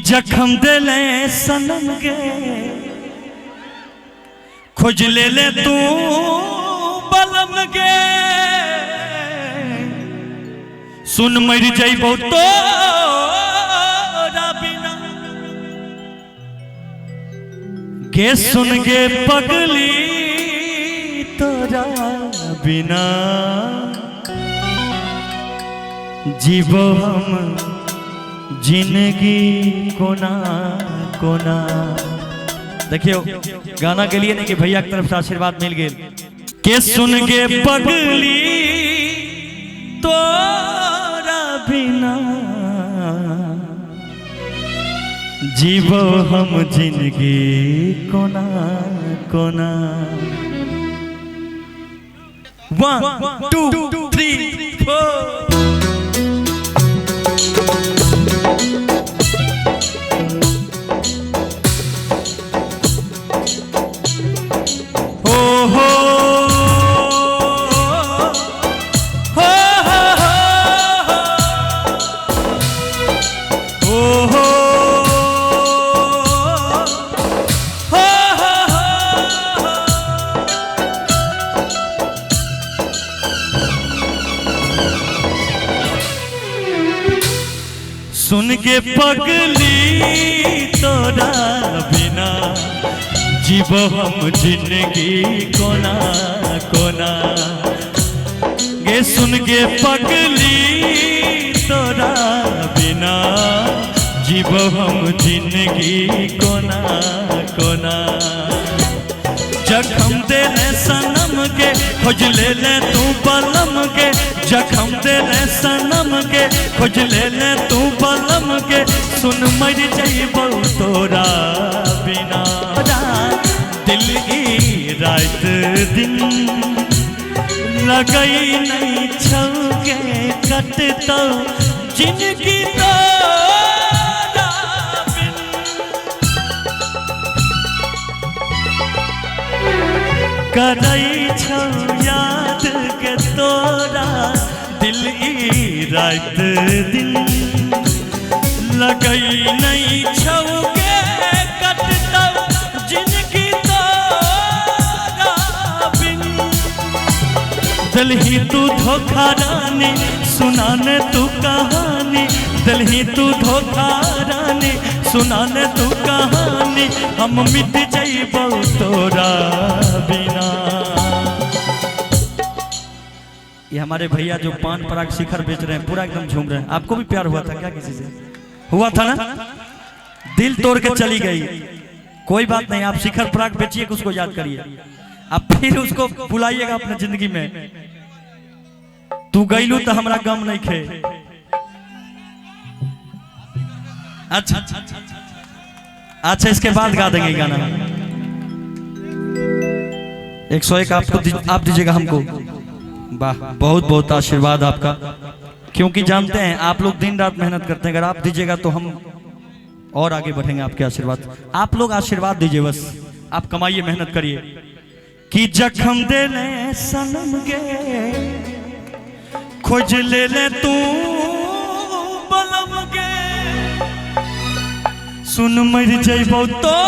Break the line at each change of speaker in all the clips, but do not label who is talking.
जखम दिले सनम के खोज ले तू बलम के सुन मर जाइबो तोरा बिना के सुन गे पगली तोरा बिना जीवो हम जिंदगी कोना कोना। देखियो गाना के लिए नहीं कि भैया की तरफ से आशीर्वाद मिल गए के सुन गे पगली तोरा बिना जीवो हम जिंदगी कोना कोना। 1 2 3 4 सुन के पगली तोरा बिना जीवो हम जिंदगी कोना कोना। गे सुन के पगली तोरा बिना जीवो हम जिंदगी कोना कोना। जखम दिले सनम के खोज ले तू बलम के जखम दिले सनम के खोज ले तू बलम के सुन मर जाइबो तोरा बिना दिल की रात दिन लगई नहीं छौके कटतो जिंदगी तोरा बिन करई छौ याद के तोरा दिल की रात दिन लगई नहीं छौके कटतो जिंदगी तोरा बिन। दिल ही तू धोखा रानी सुनाने तू कहानी दिल ही तू धोखा रानी सुनाने तू कहानी हम मिट जाइबो तोरा बिना। ये हमारे भैया जो पान पराग शिखर बेच रहे हैं पूरा एकदम झूम रहे हैं। आपको भी प्यार हुआ था क्या किसी से? हुआ था ना? दिल तोड़ के चली गई, कोई बात नहीं, आप शिखर पराग बेचिए कि उसको याद करिए, आप फिर उसको बुलाइएगा अपने जिंदगी में। तू गईलू तो हमारा गम नहीं खे। अच्छा अच्छा इसके बाद गा देंगे गाना। 101 आपको आप दीजिएगा हमको। वाह बहुत बहुत आशीर्वाद आपका, क्योंकि जानते हैं आप लोग दिन रात मेहनत करते हैं, अगर आप दीजिएगा तो हम और आगे बढ़ेंगे। आपके आशीर्वाद, आप लोग आशीर्वाद दीजिए बस, आप कमाइए मेहनत करिए। कि जखम दिले सनम गे खोज ले तू बलम गे सुन मर जाइबो तोरा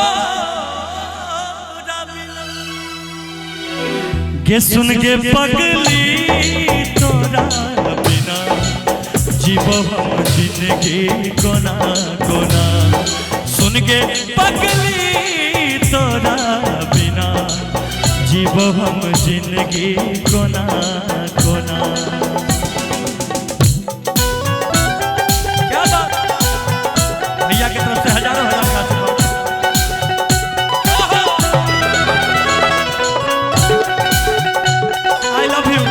बिना गे सुन गे पगली तोरा बिना जीवो हम जिंदगी कोना कोना। सुन गे पगली तोरा बिना जीवो हम जिंदगी कोना कोना। क्या बात, भैया की तरफ से हजारों हजार का आई लव यू।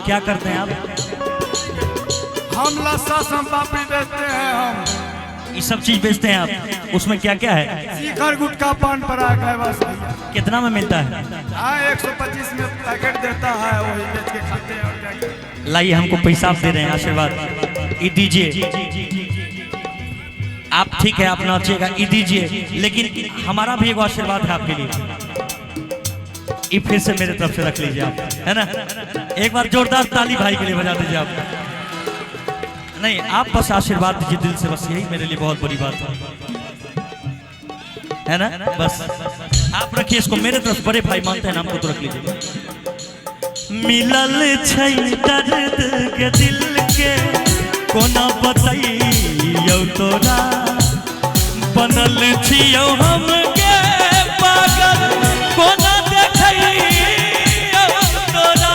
क्या करते हैं आप?
हम लस्सा सम पापड़ी बेचते हैं। हम
ये सब चीज बेचते हैं आप? उसमें क्या क्या है?
शिखर गुटखा पान पराग है बस।
कितना में मिलता है?
हाँ 125 में पैकेट देता है, वही बेच के खाते हैं और क्या करें।
लाइए, हमको पैसा आप दे रहे हैं, आशीर्वाद ये दीजिए आप। ठीक है, आप नाचिएगा, ये दीजिए, लेकिन हमारा भी एक आशीर्वाद है आपके लिए। ये फिर से मेरे तरफ से रख लीजिए आप, है ना? एक बार जोरदार ताली भाई के लिए बजा दीजिए आप। नहीं, आप बस आशीर्वाद दीजिए दिल से, बस यही मेरे लिए बहुत बड़ी बात है ना? बस आप रखिए इसको, मेरे तरफ बड़े भाई मानते हैं ना आपको, तो रख लीजिए। मिलल छै दर्द के दिल के कोना बताइयो तोरा, बनल छियौ हम के पागल कोना देखैयो तोरा।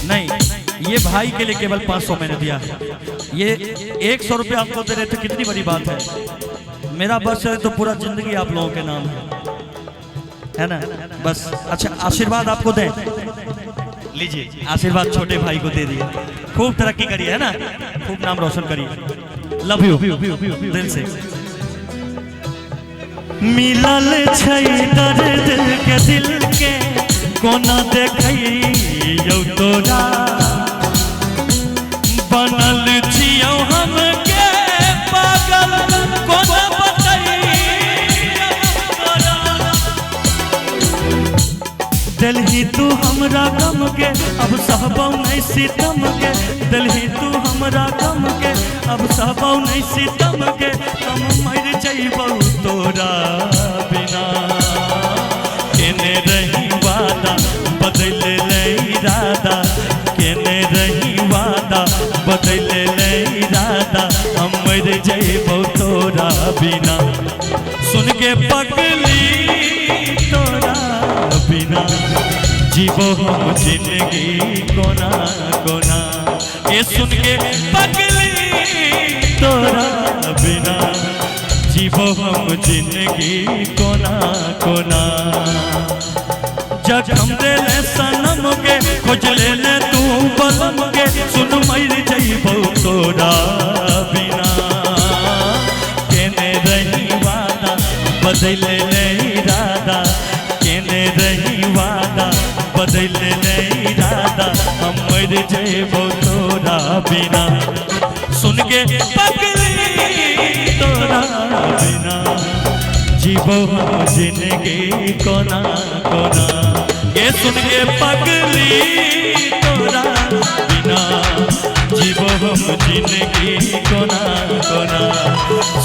नहीं, ये भाई के लिए केवल 500 मैंने दिया है। ये 100 रुपये आपको दे रहे थे, कितनी बड़ी बात है। मेरा बस है तो पूरा जिंदगी आप लोगों के नाम है ना? बस अच्छा, आशीर्वाद आपको दें, लीजिए आशीर्वाद, छोटे भाई को दे दिए। खूब तरक्की करिए, है ना? खूब नाम रोशन करिए। लव यू दिल से। मिलल छै दर्द के दिल के कोना देखैयो तोरा, बनल छियौ हम के पागल कोना बताइयो तोरा। दिलही तू हमरा गम के अब सहबौ नहीं सितम के, दिलही तू हमरा गम के अब सहबौ नहीं सितम के, हम मर जइबौ तोरा बिना। केने रही वादा बदल ले इरादा, केने रही वादा बदल ले इरादा, हम मर जइबौ तोरा बिना। सुन के पगली तोरा बिना जीवो हम जिंदगी कोना कोना। ये सुन के पगली तोरा बिना जीवो हम जिंदगी कोना कोना। जखम देले सनम के खोज ले तू बलम के, सुन मर जइबौ तोरा बिना। केने रही वादा बदल ले इरादा, केने रही वादा बदल ले इरादा, हम मर जइबौ तोरा बिना। सुन के पगली तोरा बिना जीवो हम जिंदगी कोना कोना। ये सुन के पगली तोरा बिना जीवो हम जिंदगी कोना कोना।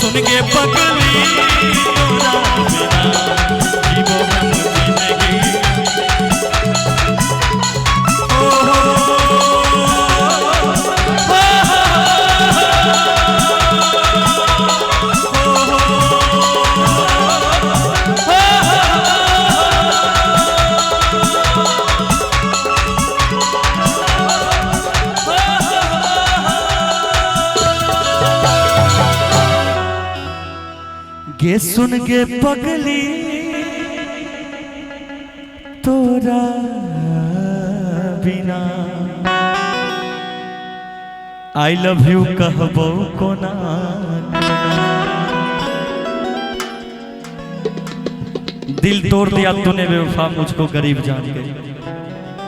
सुन के पगली तोरा बिना जीवो हम जिंदगी। गे सुन के पगली तोरा बिना, आई लव यू कहबो कोना कोना। दिल तोड़ दिया तूने बेवफा मुझको गरीब जान के।